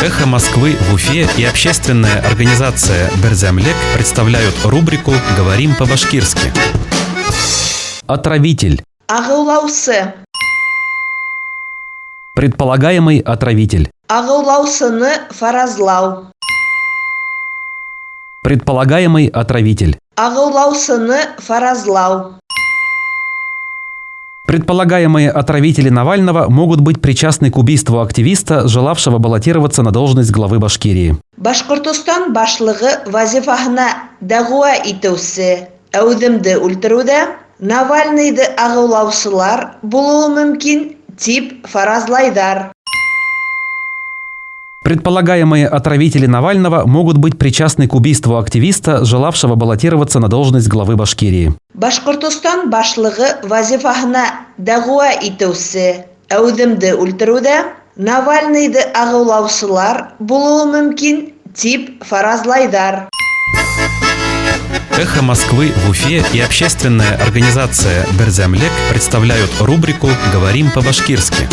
«Эхо Москвы» в Уфе и общественная организация «Берзямлек» представляют рубрику «Говорим по-башкирски». Отравитель. Ағылаусы. Предполагаемый отравитель. Ағылаусыны фаразлау. Предполагаемый отравитель. Ағылаусыны фаразлау. Предполагаемые отравители Навального могут быть причастны к убийству активиста, желавшего баллотироваться на должность главы Башкирии. Башкортостан башлыгы вазифаһына дәгъва итеүсе әүҙемде үлтерүҙә Навальныйды ағыулаусылар булыуы мөмкин тип фаразлайҙар. Предполагаемые отравители Навального могут быть причастны к убийству активиста, желавшего баллотироваться на должность главы Башкирии. Башкортостан башлыгы вазифаһына дәгъва итеүсе әүҙемде үлтерүҙә Навальныйды ағыулаусылар булыуы мөмкин тип фаразлайҙар. «Эхо Москвы» в Уфе и общественная организация «Берзямлек» представляют рубрику «Говорим по-башкирски».